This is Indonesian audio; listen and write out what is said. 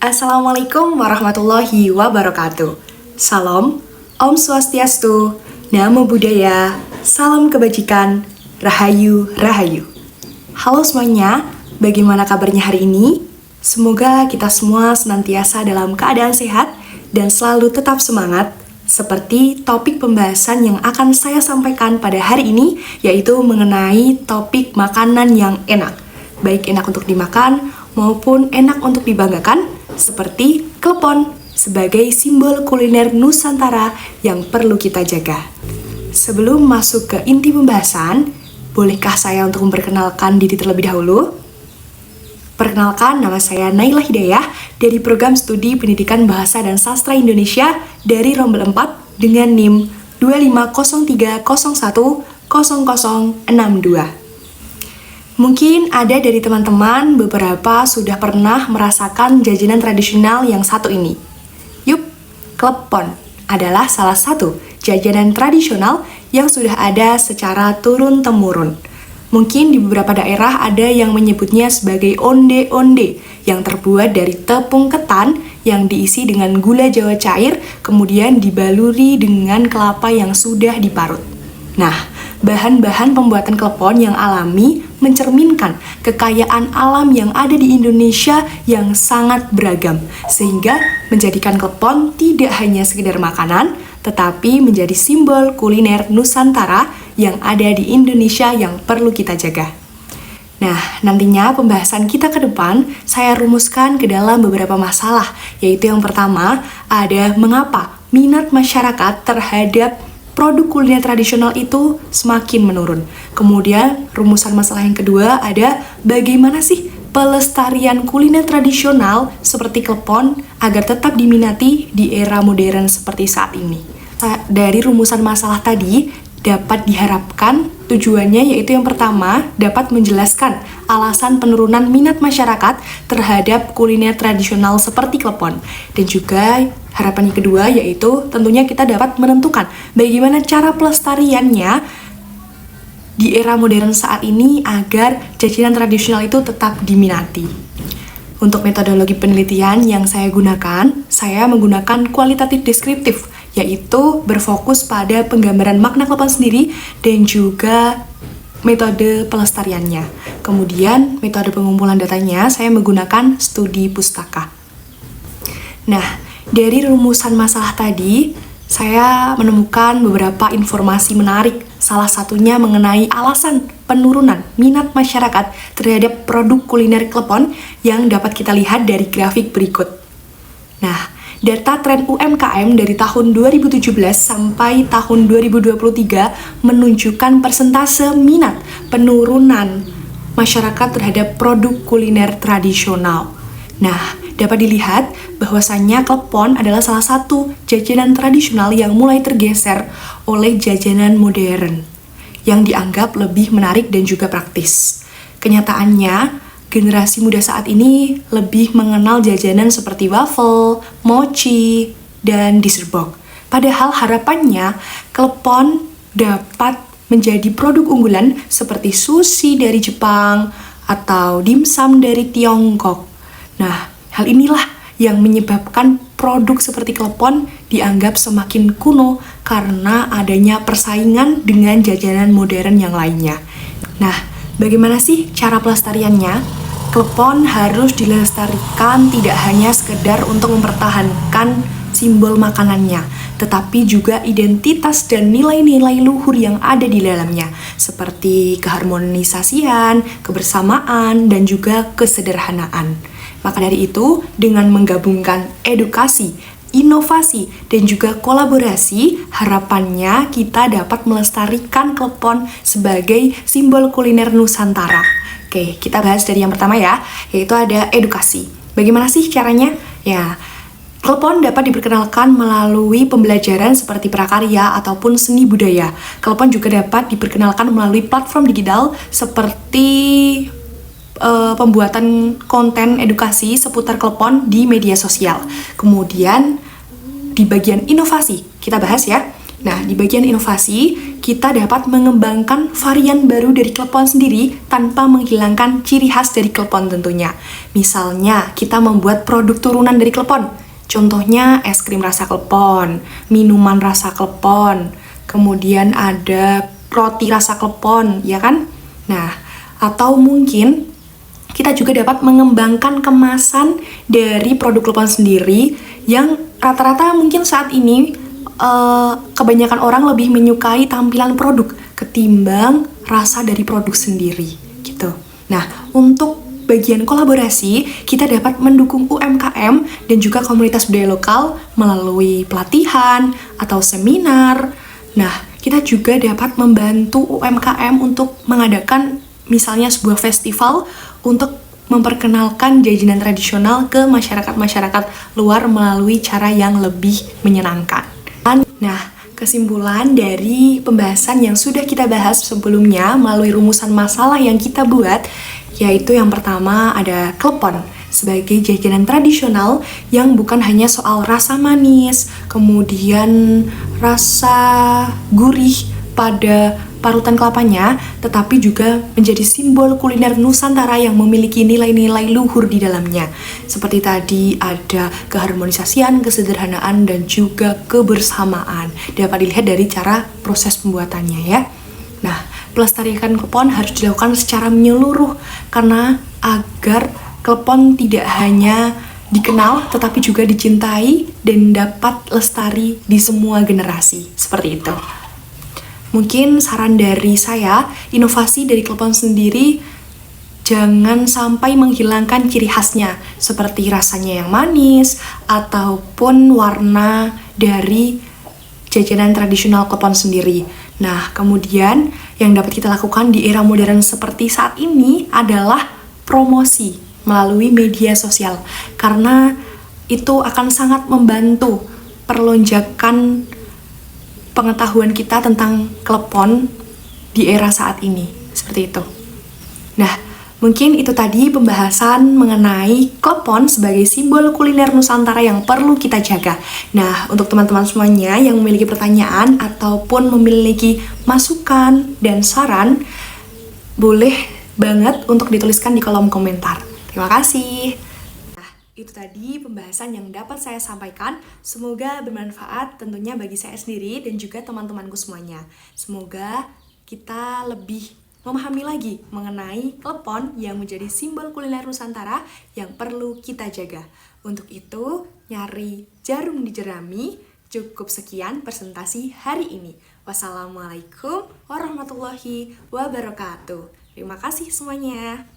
Assalamualaikum warahmatullahi wabarakatuh. Salam, Om Swastiastu, Namo Buddhaya, Salam Kebajikan, Rahayu Rahayu. Halo semuanya, bagaimana kabarnya hari ini? Semoga kita semua senantiasa dalam keadaan sehat dan selalu tetap semangat, seperti topik pembahasan yang akan saya sampaikan pada hari ini, yaitu mengenai topik makanan yang enak. Baik enak untuk dimakan maupun enak untuk dibanggakan, seperti klepon sebagai simbol kuliner Nusantara yang perlu kita jaga. Sebelum masuk ke inti pembahasan, bolehkah saya untuk memperkenalkan diri terlebih dahulu? Perkenalkan, nama saya Naila Hidayah dari Program Studi Pendidikan Bahasa dan Sastra Indonesia dari Rombel 4 dengan NIM 2503010062. Mungkin ada dari teman-teman beberapa sudah pernah merasakan jajanan tradisional yang satu ini. Yup, klepon adalah salah satu jajanan tradisional yang sudah ada secara turun-temurun. Mungkin di beberapa daerah ada yang menyebutnya sebagai onde-onde yang terbuat dari tepung ketan yang diisi dengan gula jawa cair, kemudian dibaluri dengan kelapa yang sudah diparut. Nah, bahan-bahan pembuatan klepon yang alami mencerminkan kekayaan alam yang ada di Indonesia yang sangat beragam, sehingga menjadikan klepon tidak hanya sekedar makanan, tetapi menjadi simbol kuliner Nusantara yang ada di Indonesia yang perlu kita jaga. Nah, nantinya pembahasan kita ke depan, saya rumuskan ke dalam beberapa masalah, yaitu yang pertama, ada mengapa minat masyarakat terhadap produk kuliner tradisional itu semakin menurun. Kemudian, rumusan masalah yang kedua ada bagaimana sih pelestarian kuliner tradisional seperti klepon agar tetap diminati di era modern seperti saat ini. Dari rumusan masalah tadi, dapat diharapkan tujuannya yaitu yang pertama, dapat menjelaskan alasan penurunan minat masyarakat terhadap kuliner tradisional seperti klepon. Dan juga harapan yang kedua yaitu tentunya kita dapat menentukan bagaimana cara pelestariannya di era modern saat ini agar jajanan tradisional itu tetap diminati. Untuk metodologi penelitian yang saya gunakan, saya menggunakan kualitatif deskriptif, yaitu berfokus pada penggambaran makna klepon sendiri dan juga metode pelestariannya. Kemudian metode pengumpulan datanya saya menggunakan studi pustaka. Nah, dari rumusan masalah tadi, saya menemukan beberapa informasi menarik. Salah satunya mengenai alasan penurunan minat masyarakat terhadap produk kuliner klepon yang dapat kita lihat dari grafik berikut. Nah, data tren UMKM dari tahun 2017 sampai tahun 2023 menunjukkan persentase minat penurunan masyarakat terhadap produk kuliner tradisional. Nah, dapat dilihat bahwasannya klepon adalah salah satu jajanan tradisional yang mulai tergeser oleh jajanan modern yang dianggap lebih menarik dan juga praktis. Kenyataannya, generasi muda saat ini lebih mengenal jajanan seperti waffle, mochi, dan dessert box. Padahal harapannya, klepon dapat menjadi produk unggulan seperti sushi dari Jepang atau dimsum dari Tiongkok. Nah, hal inilah yang menyebabkan produk seperti klepon dianggap semakin kuno karena adanya persaingan dengan jajanan modern yang lainnya. Nah, bagaimana sih cara pelestariannya? Klepon harus dilestarikan tidak hanya sekedar untuk mempertahankan simbol makanannya, tetapi juga identitas dan nilai-nilai luhur yang ada di dalamnya, seperti keharmonisasian, kebersamaan, dan juga kesederhanaan. Maka dari itu, dengan menggabungkan edukasi, inovasi, dan juga kolaborasi, harapannya kita dapat melestarikan klepon sebagai simbol kuliner Nusantara. Oke, kita bahas dari yang pertama ya, yaitu ada edukasi. Bagaimana sih caranya? Ya, klepon dapat diperkenalkan melalui pembelajaran seperti prakarya ataupun seni budaya. Klepon juga dapat diperkenalkan melalui platform digital seperti pembuatan konten edukasi seputar klepon di media sosial. Kemudian di bagian inovasi, kita bahas ya. Nah, di bagian inovasi kita dapat mengembangkan varian baru dari klepon sendiri tanpa menghilangkan ciri khas dari klepon tentunya. Misalnya, kita membuat produk turunan dari klepon. Contohnya es krim rasa klepon, minuman rasa klepon, kemudian ada roti rasa klepon, ya kan? Nah, atau mungkin kita juga dapat mengembangkan kemasan dari produk klepon sendiri yang rata-rata mungkin saat ini kebanyakan orang lebih menyukai tampilan produk ketimbang rasa dari produk sendiri gitu. Nah, untuk bagian kolaborasi, kita dapat mendukung UMKM dan juga komunitas budaya lokal melalui pelatihan atau seminar. Nah, kita juga dapat membantu UMKM untuk mengadakan misalnya sebuah festival untuk memperkenalkan jajanan tradisional ke masyarakat-masyarakat luar melalui cara yang lebih menyenangkan. Nah, kesimpulan dari pembahasan yang sudah kita bahas sebelumnya melalui rumusan masalah yang kita buat, yaitu yang pertama ada klepon sebagai jajanan tradisional yang bukan hanya soal rasa manis, kemudian rasa gurih pada parutan kelapanya, tetapi juga menjadi simbol kuliner Nusantara yang memiliki nilai-nilai luhur di dalamnya. Seperti tadi ada keharmonisasian, kesederhanaan, dan juga kebersamaan. Dapat dilihat dari cara proses pembuatannya ya. Nah, pelestarian klepon harus dilakukan secara menyeluruh karena agar klepon tidak hanya dikenal tetapi juga dicintai dan dapat lestari di semua generasi. Seperti itu. Mungkin saran dari saya, inovasi dari klepon sendiri jangan sampai menghilangkan ciri khasnya, seperti rasanya yang manis, ataupun warna dari jajanan tradisional klepon sendiri. Nah, kemudian yang dapat kita lakukan di era modern seperti saat ini adalah promosi melalui media sosial, karena itu akan sangat membantu perlonjakan pengetahuan kita tentang klepon di era saat ini, seperti itu. Nah, mungkin itu tadi pembahasan mengenai klepon sebagai simbol kuliner Nusantara yang perlu kita jaga. Nah, untuk teman-teman semuanya yang memiliki pertanyaan ataupun memiliki masukan dan saran, boleh banget untuk dituliskan di kolom komentar. Terima kasih. Itu tadi pembahasan yang dapat saya sampaikan. Semoga bermanfaat tentunya bagi saya sendiri dan juga teman-temanku semuanya. Semoga kita lebih memahami lagi mengenai klepon yang menjadi simbol kuliner Nusantara yang perlu kita jaga. Untuk itu, nyari jarum di jerami. Cukup sekian presentasi hari ini. Wassalamualaikum warahmatullahi wabarakatuh. Terima kasih semuanya.